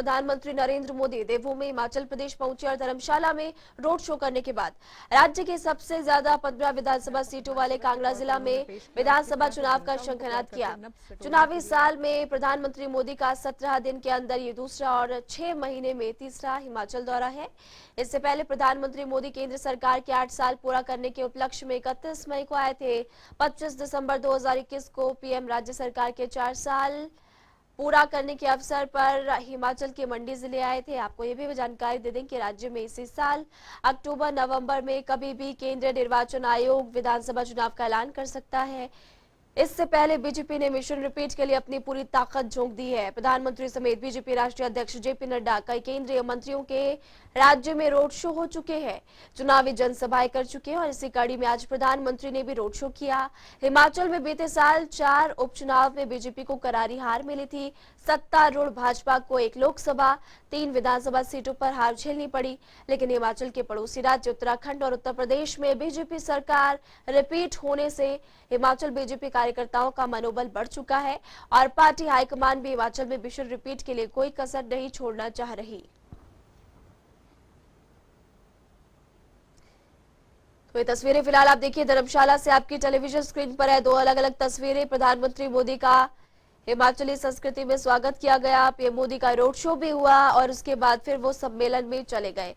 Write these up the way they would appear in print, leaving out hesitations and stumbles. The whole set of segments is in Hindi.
प्रधानमंत्री नरेंद्र मोदी देवभूमि हिमाचल प्रदेश पहुंचे और धर्मशाला में रोड शो करने के बाद राज्य के सबसे ज्यादा 15 विधानसभा सीटों वाले कांगड़ा जिला में विधानसभा चुनाव का शंखनाद किया। चुनावी साल में प्रधानमंत्री मोदी का 17 दिन के अंदर ये दूसरा और 6 महीने में तीसरा हिमाचल दौरा है। इससे पहले प्रधानमंत्री मोदी केंद्र सरकार के 8 साल पूरा करने के उपलक्ष्य में 31 मई को आए थे। 25 दिसंबर 2021 को पीएम राज्य सरकार के 4 साल पूरा करने के अवसर पर हिमाचल के मंडी जिले आए थे। आपको ये भी जानकारी दे दें कि राज्य में इसी साल अक्टूबर नवंबर में कभी भी केंद्रीय निर्वाचन आयोग विधानसभा चुनाव का ऐलान कर सकता है। इससे पहले बीजेपी ने मिशन रिपीट के लिए अपनी पूरी ताकत झोंक दी है। प्रधानमंत्री समेत बीजेपी राष्ट्रीय अध्यक्ष जेपी नड्डा कई केंद्रीय मंत्रियों के राज्य में रोड शो हो चुके हैं, चुनावी जनसभाएं कर चुके हैं और इसी कड़ी में आज प्रधानमंत्री ने भी रोड शो किया। हिमाचल में बीते साल 4 उपचुनाव में बीजेपी को करारी हार मिली थी। सत्तारूढ़ भाजपा को 1 लोकसभा 3 विधानसभा सीटों पर हार झेलनी पड़ी, लेकिन हिमाचल के पड़ोसी राज्य उत्तराखंड और उत्तर प्रदेश में बीजेपी सरकार रिपीट होने से हिमाचल बीजेपी कार्यकर्ताओं का मनोबल बढ़ चुका है और पार्टी हाईकमान भी हिमाचल में मिशन रिपीट के लिए कोई कसर नहीं छोड़ना चाह रही। तो ये तस्वीरें फिलहाल आप देखिए धर्मशाला से आपकी टेलीविजन स्क्रीन पर है। 2 अलग-अलग तस्वीरें। प्रधानमंत्री मोदी का हिमाचली संस्कृति में स्वागत किया गया, पीएम मोदी का रोड शो भी हुआ और उसके बाद फिर वो सम्मेलन में चले गए।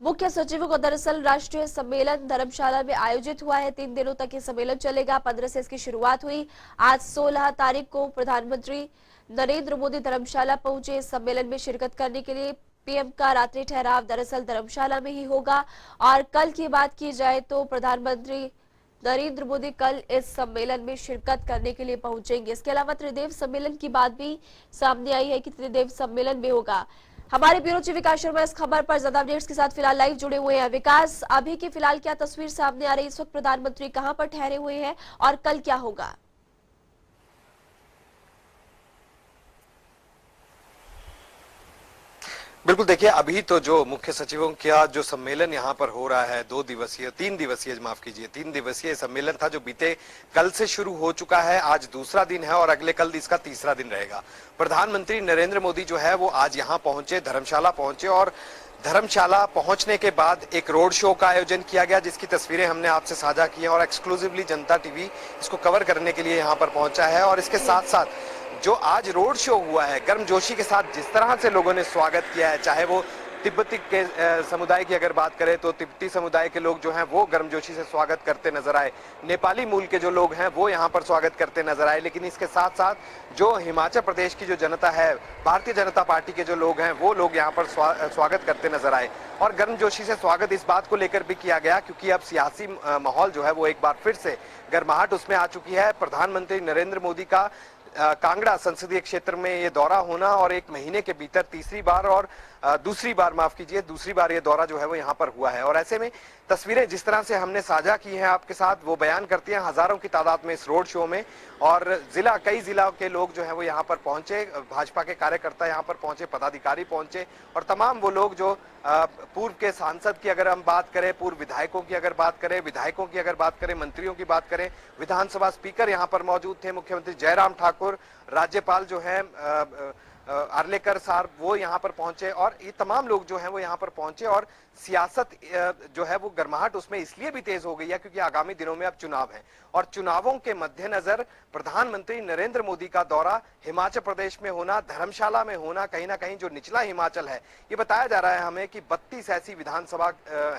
मुख्य सचिवों को दरअसल राष्ट्रीय सम्मेलन धर्मशाला में आयोजित हुआ है। 3 दिनों तक ये सम्मेलन चलेगा। 15 से इसकी शुरुआत हुई। आज 16 तारीख को प्रधानमंत्री नरेंद्र मोदी धर्मशाला पहुंचे इस सम्मेलन में शिरकत करने के लिए। पीएम का रात्रि ठहराव दरअसल धर्मशाला में ही होगा और कल की बात की जाए तो प्रधानमंत्री नरेंद्र मोदी कल इस सम्मेलन में शिरकत करने के लिए पहुंचेंगे। इसके अलावा त्रिदेव सम्मेलन की बात भी सामने आई है कि त्रिदेव सम्मेलन भी होगा। हमारे ब्यूरो चीफ विकास शर्मा इस खबर पर ज्यादा अपडेट्स के साथ फिलहाल लाइव जुड़े हुए हैं। विकास, अभी की फिलहाल क्या तस्वीर सामने आ रही है? इस वक्त प्रधानमंत्री कहां पर ठहरे हुए हैं और कल क्या होगा? बिल्कुल, देखिए अभी तो जो मुख्य सचिवों का जो सम्मेलन यहाँ पर हो रहा है 3 दिवसीय सम्मेलन था जो बीते कल से शुरू हो चुका है। आज दूसरा दिन है और अगले कल इसका तीसरा दिन रहेगा। प्रधानमंत्री नरेंद्र मोदी जो है वो आज यहाँ पहुंचे, धर्मशाला पहुंचे और धर्मशाला पहुंचने के बाद एक रोड शो का आयोजन किया गया जिसकी तस्वीरें हमने आपसे साझा की हैं और एक्सक्लूसिवली जनता टीवी इसको कवर करने के लिए यहाँ पर पहुंचा है। और इसके साथ साथ जो आज रोड शो हुआ है, गर्मजोशी के साथ जिस तरह से लोगों ने स्वागत किया है, चाहे वो तिब्बती के समुदाय की अगर बात करें तो तिब्बती समुदाय के लोग जो हैं वो गर्मजोशी से स्वागत करते नजर आए, नेपाली मूल के जो लोग हैं वो यहाँ पर स्वागत करते नजर आए। लेकिन इसके साथ साथ जो हिमाचल प्रदेश की जो जनता है, भारतीय जनता पार्टी के जो लोग हैं वो लोग यहाँ पर स्वागत करते नजर आए और गर्मजोशी से स्वागत इस बात को लेकर भी किया गया क्योंकि अब सियासी माहौल जो है वो एक बार फिर से गर्माहट उसमें आ चुकी है। प्रधानमंत्री नरेंद्र मोदी का कांगड़ा संसदीय क्षेत्र में ये दौरा होना और 1 महीने के भीतर दूसरी बार ये दौरा जो है वो यहाँ पर हुआ है। और ऐसे में तस्वीरें जिस तरह से हमने साझा की हैं आपके साथ वो बयान करती हैं हजारों की तादाद में इस रोड शो में। और कई जिला के लोग जो है वो यहाँ पर पहुंचे, भाजपा के कार्यकर्ता यहाँ पर पहुंचे, पदाधिकारी पहुंचे और तमाम वो लोग जो पूर्व के सांसद की अगर हम बात करें, पूर्व विधायकों की अगर बात करें, विधायकों की अगर बात करें, मंत्रियों की बात करें, विधानसभा स्पीकर यहाँ पर मौजूद थे, मुख्यमंत्री जयराम ठाकुर, राज्यपाल जो है आर्लेकर साहब वो यहाँ पर पहुंचे और ये तमाम लोग जो हैं वो यहाँ पर पहुंचे। और सियासत जो है वो गर्माहट उसमें इसलिए भी तेज हो गई है क्योंकि आगामी दिनों में अब चुनाव है और चुनावों के मद्देनजर प्रधानमंत्री नरेंद्र मोदी का दौरा हिमाचल प्रदेश में होना, धर्मशाला में होना, कहीं ना कहीं जो निचला हिमाचल है, ये बताया जा रहा है हमें कि 32 ऐसी विधानसभा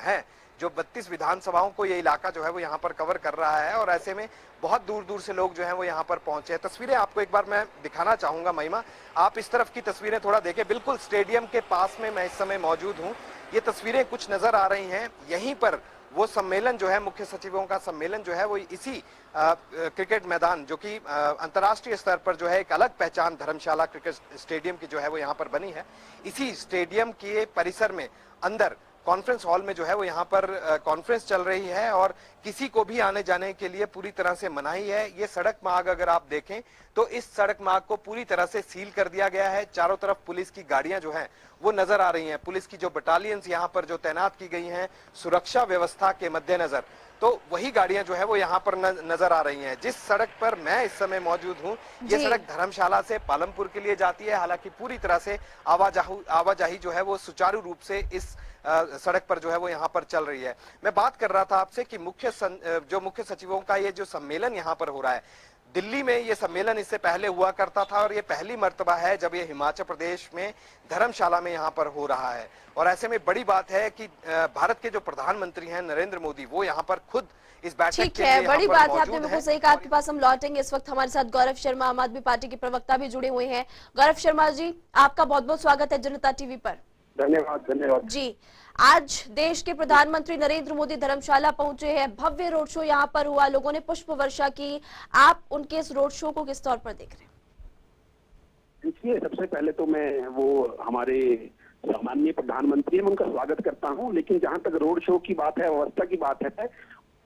हैं जो 32 विधानसभाओं को ये इलाका जो है वो यहाँ पर कवर कर रहा है और ऐसे में बहुत दूर दूर से लोग जो हैं वो यहाँ पर पहुंचे हैं। तस्वीरें आपको एक बार मैं दिखाना चाहूंगा। महिमा, आप इस तरफ की तस्वीरें थोड़ा देखें। बिल्कुल स्टेडियम के पास में मैं इस समय मौजूद हूँ। ये तस्वीरें कुछ नजर आ रही हैं। यहीं पर वो सम्मेलन जो है, मुख्य सचिवों का सम्मेलन जो है वो इसी क्रिकेट मैदान जो कि अंतर्राष्ट्रीय स्तर पर जो है एक अलग पहचान धर्मशाला क्रिकेट स्टेडियम की जो है वो यहाँ पर बनी है, इसी स्टेडियम के परिसर में अंदर कॉन्फ्रेंस हॉल में जो है वो यहाँ पर कॉन्फ्रेंस चल रही है और किसी को भी आने जाने के लिए पूरी तरह से मनाही है। ये सड़क मार्ग अगर आप देखें तो इस सड़क मार्ग को पूरी तरह से सील कर दिया गया है। चारों तरफ पुलिस की गाड़ियां जो हैं वो नजर आ रही हैं। पुलिस की जो बटालियंस यहाँ पर जो तैनात की गई हैं सुरक्षा व्यवस्था के मद्देनजर, तो वही गाड़ियां जो है वो यहाँ पर नजर आ रही हैं। जिस सड़क पर मैं इस समय मौजूद हूँ, ये जी। सड़क धर्मशाला से पालमपुर के लिए जाती है। हालांकि पूरी तरह से आवाजाही जो है वो सुचारू रूप से इस सड़क पर जो है वो यहाँ पर चल रही है। मैं बात कर रहा था आपसे कि जो मुख्य सचिवों का ये जो सम्मेलन यहाँ पर हो रहा है, दिल्ली में ये सम्मेलन इससे पहले हुआ करता था और ये पहली मर्तबा है जब ये हिमाचल प्रदेश में धर्मशाला में यहाँ पर हो रहा है। और ऐसे में बड़ी बात है कि भारत के जो प्रधानमंत्री हैं नरेंद्र मोदी, वो यहाँ पर खुद इस बैठक ठीक के है, लिए बड़ी यहाँ पर बात है, आपने मौजूद बिल्कुल हैं। सही कहा। आपके पास हम लौटेंगे। इस वक्त हमारे साथ गौरव शर्मा, आम आदमी पार्टी के प्रवक्ता भी जुड़े हुए हैं। गौरव शर्मा जी, आपका बहुत बहुत स्वागत है जनता टीवी पर। धन्यवाद धन्यवाद जी, आज देश के प्रधानमंत्री नरेंद्र मोदी धर्मशाला पहुंचे हैं। भव्य रोड शो यहाँ पर हुआ, लोगों ने पुष्प वर्षा की। आप उनके इस रोड शो को किस तौर पर देख रहे हैं? देखिए, सबसे पहले तो मैं वो हमारे सामान्य प्रधानमंत्री हैं, मैं उनका स्वागत करता हूं। लेकिन जहां तक रोड शो की बात है, व्यवस्था की बात है,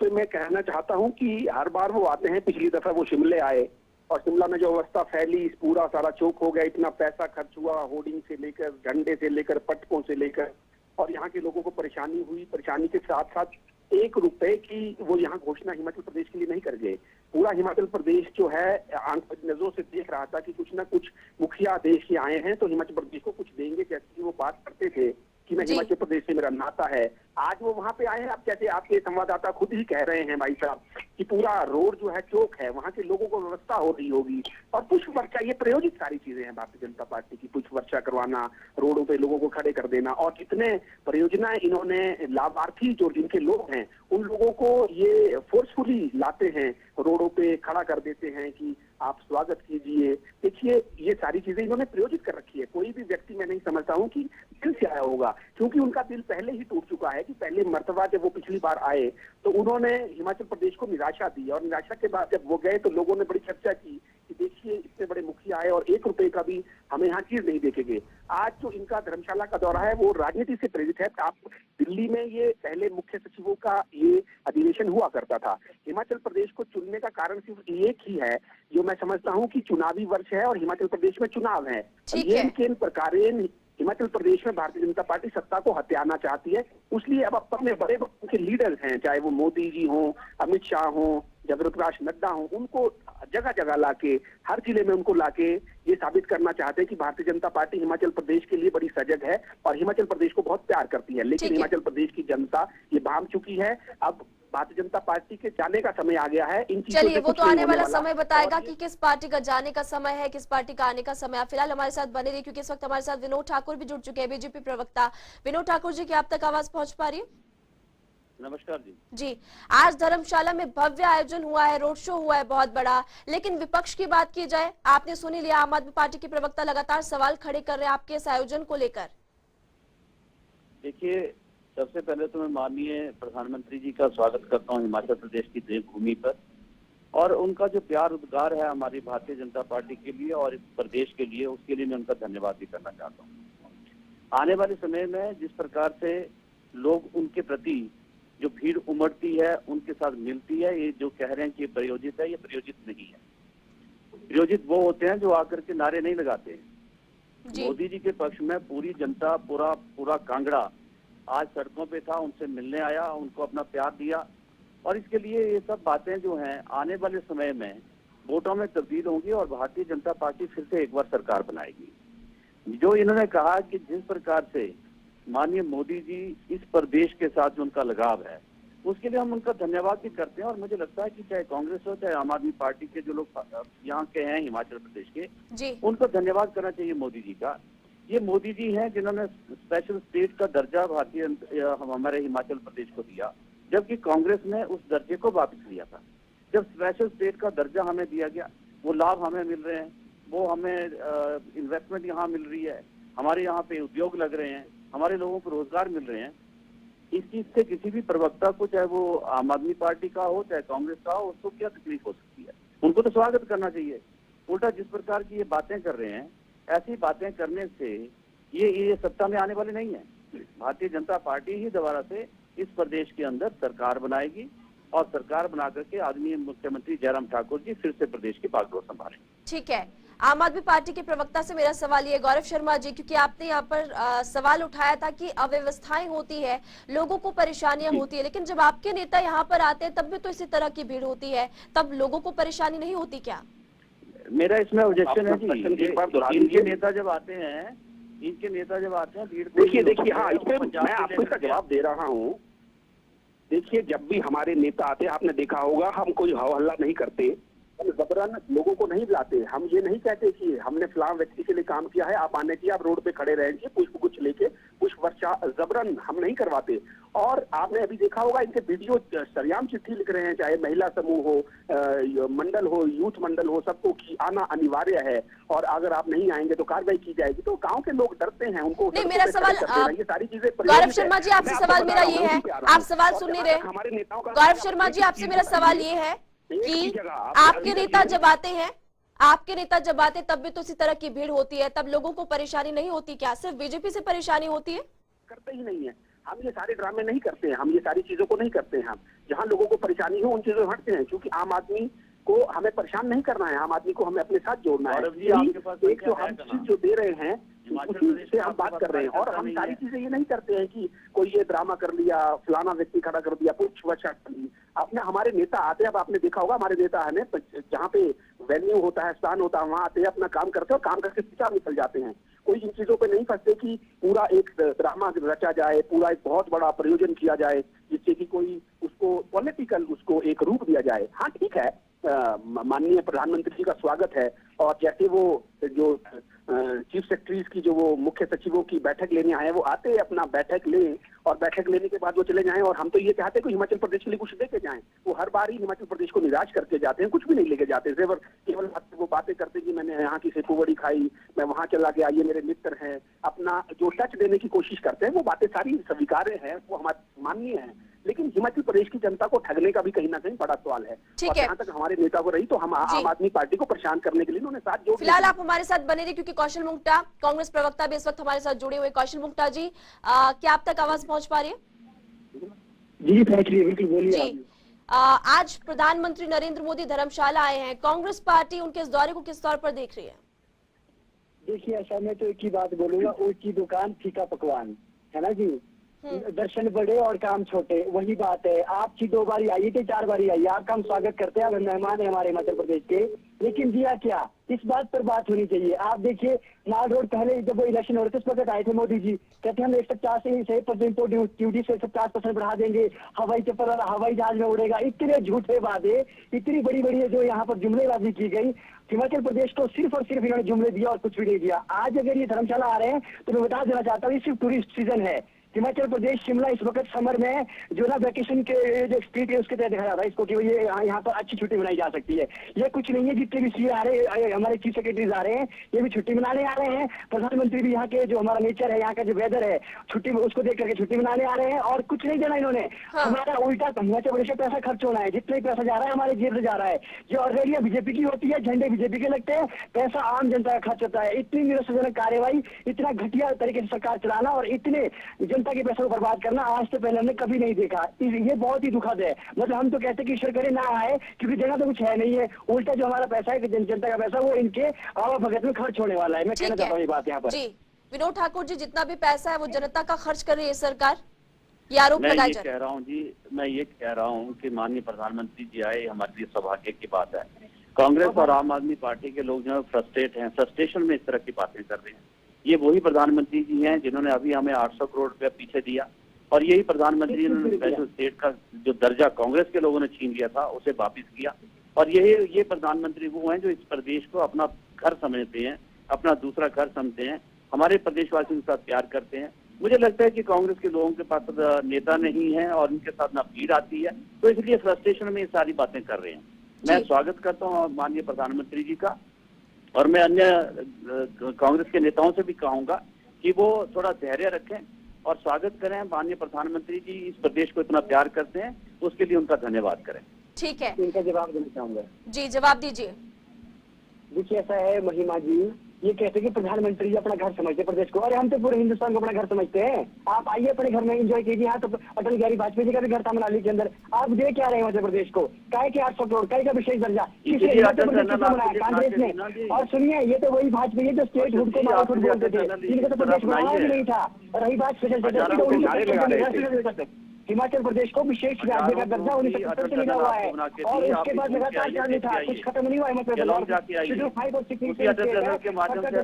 तो मैं कहना चाहता हूं कि हर बार वो आते हैं। पिछली दफा वो शिमले आए और शिमला में जो अवस्था फैली, इस पूरा सारा चौक हो गया, इतना पैसा खर्च हुआ, होर्डिंग से लेकर, झंडे से लेकर, पटकों से लेकर, और यहाँ के लोगों को परेशानी हुई। परेशानी के साथ साथ 1 रुपए की वो यहाँ घोषणा हिमाचल प्रदेश के लिए नहीं कर गए। पूरा हिमाचल प्रदेश जो है आंख नजरों से देख रहा था कि कुछ ना कुछ मुखिया देश के आए हैं तो हिमाचल प्रदेश को कुछ देंगे, जैसे वो बात करते थे कि मैं हिमाचल प्रदेश से मेरा नाता है। आज वो वहां पे आए हैं। अब जैसे आपके संवाददाता खुद ही कह रहे हैं भाई साहब कि पूरा रोड जो है चौक है, वहां के लोगों को व्यवस्था हो रही होगी। और पुष्प वर्षा, ये प्रायोजित सारी चीजें हैं भारतीय जनता पार्टी की। पुष्प वर्षा करवाना, रोडों पे लोगों को खड़े कर देना, और कितने परियोजनाएं इन्होंने, लाभार्थी जो जिनके लोग हैं उन लोगों को ये फोर्सफुली लाते हैं, रोडों पे खड़ा कर देते हैं कि आप स्वागत कीजिए। देखिए, ये सारी चीजें इन्होंने प्रयोजित कर रखी है। कोई भी व्यक्ति, मैं नहीं समझता हूँ कि दिल से आया होगा, क्योंकि उनका दिल पहले ही टूट चुका है कि पहले मर्तबा जब वो पिछली बार आए तो उन्होंने हिमाचल प्रदेश को निराशा दी, और निराशा के बाद जब वो गए तो लोगों ने बड़ी चर्चा की कि देखिए इतने बड़े मुखिया आए और 1 रुपए का भी हमें यहाँ चीज नहीं देखेंगे। आज जो इनका धर्मशाला का दौरा है वो राजनीति से प्रेरित है। आप दिल्ली में ये पहले मुख्य सचिवों का ये अधिवेशन हुआ करता था। हिमाचल प्रदेश को चुनने का कारण सिर्फ एक ही है, जो मैं समझता हूँ कि चुनावी वर्ष है और हिमाचल प्रदेश में चुनाव है। इन प्रकारेण हिमाचल प्रदेश में भारतीय जनता पार्टी सत्ता को हथियाना चाहती है। इसलिए अब अपने बड़े के लीडर्स हैं, चाहे वो मोदी जी हों, अमित शाह हों, जगत प्रकाश नड्डा हों, उनको जगह जगह लाके, हर जिले में उनको लाके ये साबित करना चाहते हैं कि भारतीय जनता पार्टी हिमाचल प्रदेश के लिए बड़ी सजग है और हिमाचल प्रदेश को बहुत प्यार करती है। लेकिन हिमाचल प्रदेश की जनता ये भाम चुकी है। अब भारतीय जनता पार्टी के जाने का समय आ गया है। इन चलिए, वो तो आने वाला समय बताएगा कि किस पार्टी का जाने का समय है, किस पार्टी का आने का समय। फिलहाल हमारे साथ बने रहिए, क्योंकि इस वक्त हमारे साथ विनोद ठाकुर भी जुड़ चुके हैं, बीजेपी प्रवक्ता। विनोद ठाकुर जी, क्या आप तक आवाज पहुंच पा रही है? नमस्कार जी। जी, आज धर्मशाला में भव्य आयोजन हुआ है, रोड शो हुआ है बहुत बड़ा। लेकिन विपक्ष की बात की जाए, आपने सुन ही लिया, आम आदमी पार्टी के प्रवक्ता लगातार सवाल खड़े कर रहे हैं आपके इस आयोजन को लेकर। देखिए, सबसे पहले तो मैं माननीय प्रधानमंत्री जी का स्वागत करता हूं हिमाचल प्रदेश की देवभूमि पर, और उनका जो प्यार उद्गार है हमारी भारतीय जनता पार्टी के लिए और इस प्रदेश के लिए, उसके लिए मैं उनका धन्यवाद भी करना चाहता हूं। आने वाले समय में जिस प्रकार से लोग उनके प्रति जो भीड़ उमड़ती है, उनके साथ मिलती है, ये जो कह रहे हैं कि ये प्रयोजित है, ये प्रयोजित नहीं है। प्रयोजित वो होते हैं जो आकर के नारे नहीं लगाते। मोदी जी के पक्ष में पूरी जनता, पूरा कांगड़ा आज सड़कों पे था, उनसे मिलने आया, उनको अपना प्यार दिया। और इसके लिए ये सब बातें जो हैं आने वाले समय में वोटों में तब्दील होंगी और भारतीय जनता पार्टी फिर से एक बार सरकार बनाएगी। जो इन्होंने कहा कि जिस प्रकार से माननीय मोदी जी इस प्रदेश के साथ जो उनका लगाव है, उसके लिए हम उनका धन्यवाद भी करते हैं। और मुझे लगता है कि चाहे कांग्रेस हो, चाहे आम आदमी पार्टी के जो लोग यहाँ के हैं हिमाचल प्रदेश के, उनको धन्यवाद करना चाहिए मोदी जी का। ये मोदी जी हैं जिन्होंने स्पेशल स्टेट का दर्जा हमारे हिमाचल प्रदेश को दिया, जबकि कांग्रेस ने उस दर्जे को वापस लिया था। जब स्पेशल स्टेट का दर्जा हमें दिया गया, वो लाभ हमें मिल रहे हैं, वो हमें इन्वेस्टमेंट यहाँ मिल रही है, हमारे यहाँ पे उद्योग लग रहे हैं, हमारे लोगों को रोजगार मिल रहे हैं। इस चीज से किसी भी प्रवक्ता को, चाहे वो आम आदमी पार्टी का हो, चाहे कांग्रेस का हो, उसको क्या तकलीफ हो सकती है? उनको तो स्वागत करना चाहिए। उल्टा जिस प्रकार की ये बातें कर रहे हैं, ऐसी बातें करने से ये सत्ता में आने वाले नहीं है। भारतीय जनता पार्टी ही दोबारा से इस प्रदेश के अंदर सरकार बनाएगी और सरकार बना करके आदरणीय मुख्यमंत्री जयराम ठाकुर जी फिर से प्रदेश की बागडोर संभालेंगे। ठीक है, आम आदमी पार्टी के प्रवक्ता से मेरा सवाल ये, गौरव शर्मा जी, क्योंकि आपने यहाँ पर सवाल उठाया था कि अव्यवस्थाएं होती है, लोगों को परेशानियां होती है, लेकिन जब आपके नेता यहाँ पर आते हैं तब भी तो इसी तरह की भीड़ होती है, तब लोगों को परेशानी नहीं होती क्या? मेरा इसमें ऑब्जेक्शन है अपना प्रश्न जी, एक बार दोहरा इनके दीजिए। नेता जब आते हैं भीड़ देखिए हाँ, इस पे मैं आपको इसका जवाब दे रहा हूँ। देखिए, जब भी हमारे नेता आते हैं, आपने देखा होगा, हम कोई हल्ला नहीं करते, हम जबरन लोगों को नहीं बुलाते। हम ये नहीं कहते कि हमने फलां व्यक्ति के लिए काम किया है, आप आने की, आप रोड पे खड़े रहेंगे पुष्प गुच्छ लेके, पुष्प वर्षा जबरन हम नहीं करवाते। और आपने अभी देखा होगा, इनके वीडियो सरेआम चिट्ठी लिख रहे हैं, चाहे महिला समूह हो, मंडल हो, यूथ मंडल हो, सबको कि आना अनिवार्य है, और अगर आप नहीं आएंगे तो कार्रवाई की जाएगी। तो गाँव के लोग डरते हैं, उनको नहीं, मेरा सवाल ये सारी चीजें गौरव शर्मा जी, आपसे सवाल मेरा ये है, आप सवाल सुन नहीं रहे। हमारे नेताओं का गौरव शर्मा जी, आपसे मेरा सवाल ये है कि आपके नेता जब आते हैं, आपके नेता जब आते तब भी तो इसी तरह की भीड़ होती है, तब लोगों को परेशानी नहीं होती क्या? सिर्फ बीजेपी से परेशानी होती है? करते ही नहीं है, हम ये सारे ड्रामे नहीं करते हैं, हम ये सारी चीजों को नहीं करते हैं। हम जहाँ लोगों को परेशानी हो उन चीजों से हटते हैं, क्योंकि आम आदमी को हमें परेशान नहीं करना है, आम आदमी को हमें अपने साथ जोड़ना है। एक जो हम चीज जो दे रहे हैं उसी से हम बात कर रहे हैं, और हम सारी चीजें ये नहीं करते हैं कि कोई ये ड्रामा कर लिया, फलाना व्यक्ति खड़ा कर दिया, पुष्प वर्षा कर दी। आपने हमारे नेता आते हैं, अब आपने देखा होगा, हमारे नेता है जहाँ पे वेन्यू होता है, स्थान होता है, वहाँ आते हैं, अपना काम करते हैं और काम करके सीधा निकल जाते हैं। कोई इन चीजों पे नहीं फंसते कि पूरा एक ड्रामा रचा जाए, पूरा एक बहुत बड़ा प्रयोजन किया जाए, जिससे कि कोई उसको पॉलिटिकल उसको एक रूप दिया जाए। हाँ ठीक है, माननीय प्रधानमंत्री जी का स्वागत है, और जैसे वो जो चीफ सेक्रेटरीज की जो वो मुख्य सचिवों की बैठक लेने आए, वो आते अपना बैठक लें और बैठक लेने के बाद वो चले जाएं। और हम तो ये चाहते हैं कि हिमाचल प्रदेश के लिए कुछ लेके जाएं। वो हर बार ही हिमाचल प्रदेश को निराश करके जाते हैं, कुछ भी नहीं लेके जाते, केवल वो बातें करते कि मैंने यहाँ की सेतु बड़ी खाई, मैं वहां चला गया, ये मेरे मित्र हैं। अपना जो टच देने की कोशिश करते हैं, वो बातें सारी स्वीकार्य हैं, वो हमारे माननीय हैं, लेकिन हिमाचल प्रदेश की जनता को ठगने का भी कहीं ना कहीं बड़ा सवाल है। ठीक और है, जहाँ तक हमारे नेता को रही, तो हम आम आदमी पार्टी को परेशान करने के लिए उन्होंने साथ जोड़। फिलहाल आप हमारे साथ बने रहिए, क्योंकि कौशल मुंगटा, कांग्रेस प्रवक्ता भी इस वक्त हमारे साथ जुड़े हुए। कौशल मुंगटा जी, क्या आप तक आवाज पहुंच पा रही है? जी पहुंच रही है, बिल्कुल बोलिए जी। आज प्रधानमंत्री नरेंद्र मोदी धर्मशाला आए हैं, कांग्रेस पार्टी उनके इस दौरे को किस तौर पर देख रही है? देखिए, ऐसा मैं तो एक ही बात बोलूंगा, ऊंची दुकान फीका पकवान, है ना जी। दर्शन बड़े और काम छोटे, वही बात है। आप 2 बारी आइए थे, 4 बारी आइए, आपका हम स्वागत करते हैं, मेहमान है हमारे हिमाचल प्रदेश के, लेकिन दिया क्या, इस बात पर बात होनी चाहिए। आप देखिए, माल रोड पहले जब वो इलेक्शन हो रहे थे, उस वक्त आए थे मोदी जी, कहते हैं हम 150% ड्यूटी से 50% बढ़ा देंगे, हवाई चप्पल वाला हवाई जहाज में उड़ेगा। इतने झूठे वादे, इतनी बड़ी बड़ी जो यहाँ पर जुमलेबाजी की गई, हिमाचल प्रदेश को सिर्फ और सिर्फ इन्होंने जुमले दिया और कुछ भी नहीं दिया। आज अगर ये धर्मशाला आ रहे हैं तो मैं बता देना चाहता हूँ, ये सिर्फ टूरिस्ट सीजन है। हिमाचल प्रदेश शिमला इस वक्त समर में जो ना वैकेशन के जो स्पीड है उसके तहत दिखाया जा रहा है इसको कि ये यहाँ पर अच्छी छुट्टी मनाई जा सकती है। ये कुछ नहीं है, जितने भी सीए आ रहे हैं, हमारे चीफ सेक्रेटरीज आ रहे हैं, ये भी छुट्टी मनाने आ रहे हैं। प्रधानमंत्री भी यहाँ के जो हमारा नेचर है, यहाँ का जो वेदर है, छुट्टी उसको देख करके छुट्टी मनाने आ रहे हैं। और कुछ नहीं देना इन्होंने, हमारा उल्टा हिमाचल प्रदेश में पैसा खर्च होना है, जितना ही पैसा जा रहा है हमारे जेब से जा रहा है। जो ऑलरेडी बीजेपी की होती है, झंडे बीजेपी के लगते हैं, पैसा आम जनता का खर्च होता है। इतनी निराशाजनक कार्यवाही, इतना घटिया तरीके से सरकार चलाना और इतने जनता के पैसों को बर्बाद करना आज से पहले हमने कभी नहीं देखा। ये बहुत ही दुखद है। मतलब हम तो कहते हैं कि ईश्वर करे ना आए, क्योंकि जगह तो कुछ है नहीं है। उल्टा जो हमारा पैसा है, जनता का पैसा, वो इनके आवा भगत में खर्च होने वाला है। मैं कहना चाहता हूँ ये बात यहाँ पर। जी विनोद ठाकुर जी, जितना भी पैसा है वो जनता का खर्च कर रही है सरकार, ये आरोप लगाया जा रहा है। मैं ये कह रहा हूँ कि माननीय प्रधानमंत्री जी आए, हमारे लिए सौभाग्य की बात है। कांग्रेस और आम आदमी पार्टी के लोग जो है फ्रस्ट्रेट हैं, फ्रस्ट्रेशन में इस तरह की बातें कर रहे हैं। ये वही प्रधानमंत्री जी हैं जिन्होंने अभी हमें 800 करोड़ रुपया पीछे दिया, और यही प्रधानमंत्री जिन्होंने स्पेशल स्टेट का जो दर्जा कांग्रेस के लोगों ने छीन लिया था उसे वापिस किया। और ये प्रधानमंत्री वो हैं जो इस प्रदेश को अपना घर समझते हैं, अपना दूसरा घर समझते हैं, हमारे प्रदेशवासियों के साथ प्यार करते हैं। मुझे लगता है कि कांग्रेस के लोगों के पास नेता नहीं है और उनके साथ ना भीड़ आती है, तो इसलिए फ्रस्ट्रेशन में ये सारी बातें कर रहे हैं। मैं स्वागत करता हूँ माननीय प्रधानमंत्री जी का, और मैं अन्य कांग्रेस के नेताओं से भी कहूंगा कि वो थोड़ा धैर्य रखें और स्वागत करें। माननीय प्रधानमंत्री जी इस प्रदेश को इतना प्यार करते हैं, उसके लिए उनका धन्यवाद करें। ठीक है, इनका जवाब देना चाहूंगा। जी जवाब दीजिए। देखिए, ऐसा है महिमा जी ये कहते हैं कि प्रधानमंत्री जी अपना घर समझते हैं प्रदेश को। अरे हम तो पूरे हिंदुस्तान को अपना घर समझते हैं। आप आइए अपने घर में एंजॉय कीजिए। यहाँ तो अटल बिहारी वाजपेयी जी का भी घर था मनाली के अंदर। आप दे क्या रहे हैं मध्य प्रदेश को? काय के 800 करोड़, काय का विशेष दर्जा किसने मध्य प्रदेश किसने बनाया? कांग्रेस ने। और सुनिए, ये तो वही भाजपा जो स्टेट हुड को मारा खुद बोलते थे, जिनका तो प्रदेश बनाया भी नहीं था। रही बात स्पेशल स्टेटस, हिमाचल प्रदेश को विशेष राज्य का दर्जा 1970 से मिला हुआ है और उसके बाद लगातार चालू था, कुछ खत्म नहीं हुआ हिमाचल प्रदेश। शेड्यूल 5 और 6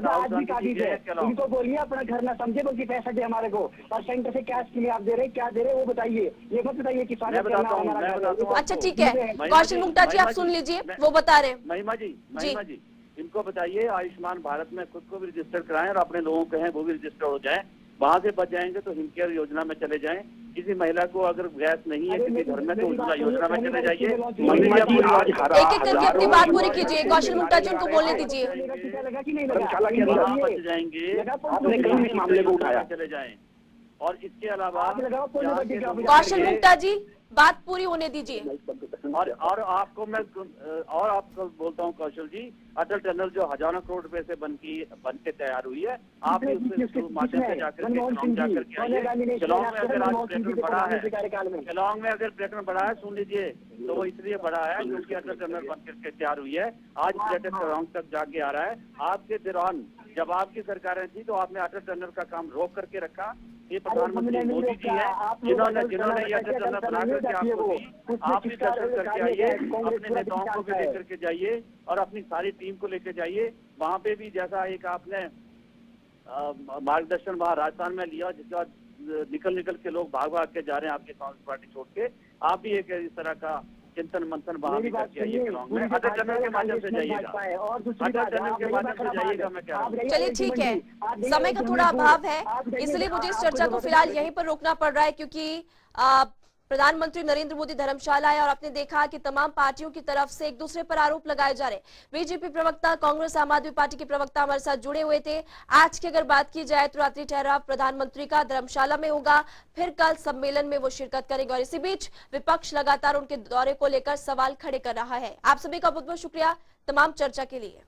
आज भी काबिज है। इनको बोलिए अपना घर ना समझे, बल्कि पैसा दे हमारे को। और सेंटर से क्या स्कीमें आप दे रहे, क्या दे रहे वो बताइए। ये मत बताइए कि अच्छा ठीक है, कौशल मुक्ता जी आप सुन लीजिए, वो बता रहे हैं। महिमा जी इनको बताइए आयुष्मान भारत में खुद को भी रजिस्टर कराएं और अपने लोगों को कहें वो भी रजिस्टर हो जाएं। वहां से बच जाएंगे तो हिमकेयर योजना में चले जाएं। किसी महिला को अगर गैस नहीं है किसी घर में तो उज्ज्वला योजना में चले जाइए। एक एक करके अपनी बात पूरी कीजिए। कौशल मुक्ता जी उनको बोलने दीजिए। बच जाएंगे, आपने कहीं इस मामले को उठाया? चले जाएं। और इसके अलावा कौशल मुक्ता जी बात पूरी होने दीजिए। और आपको बोलता हूँ कौशल जी, अटल टनल जो हजारों करोड़ रुपए से बन के तैयार हुई है, आप भी उसके माध्यम से जाकर के आइए। शिलांग में अगर आज प्रकरण बढ़ा है, शिलांग में अगर प्रकरण बढ़ा है सुन लीजिए, तो वो इसलिए बढ़ा है क्योंकि अटल टनल बन करके तैयार हुई है। आज पर्यटक शिलांग तक जाके आ रहा है। आपके दौरान जब आपकी सरकारें थी तो आपने अटल टनल का काम रोक करके रखा। ये प्रधानमंत्री मोदी जी हैं जिन्होंने ये अटल टनल बना करके आपको दी। आप भी दर्शन करके आइए, अपने नेताओं को भी लेकर के जाइए और अपनी सारी टीम को लेकर जाइए। वहाँ पे भी जैसा एक आपने मार्गदर्शन वहाँ राजस्थान में लिया, जिसके बाद निकल के लोग भाग के जा रहे हैं आपकी कांग्रेस पार्टी छोड़ के, आप भी एक इस तरह का चिंतन मंथन वहाँ भी करके आइए। अटल टनल के माध्यम से जाइएगा, अटल टनल के माध्यम से जाइएगा। मैं कह रहा हूँ चलिए ठीक है, समय का थोड़ा अभाव है, इसलिए मुझे इस चर्चा को फिलहाल यहीं पर रोकना पड़ रहा है, क्योंकि प्रधानमंत्री नरेंद्र मोदी धर्मशाला आए और आपने देखा कि तमाम पार्टियों की तरफ से एक दूसरे पर आरोप लगाए जा रहे। बीजेपी प्रवक्ता, कांग्रेस, आम आदमी पार्टी के प्रवक्ता हमारे साथ जुड़े हुए थे। आज की अगर बात की जाए तो रात्रि ठहराव प्रधानमंत्री का धर्मशाला में होगा, फिर कल सम्मेलन में वो शिरकत करेंगे। और इसी बीच विपक्ष लगातार उनके दौरे को लेकर सवाल खड़े कर रहा है। आप सभी का बहुत बहुत शुक्रिया तमाम चर्चा के लिए।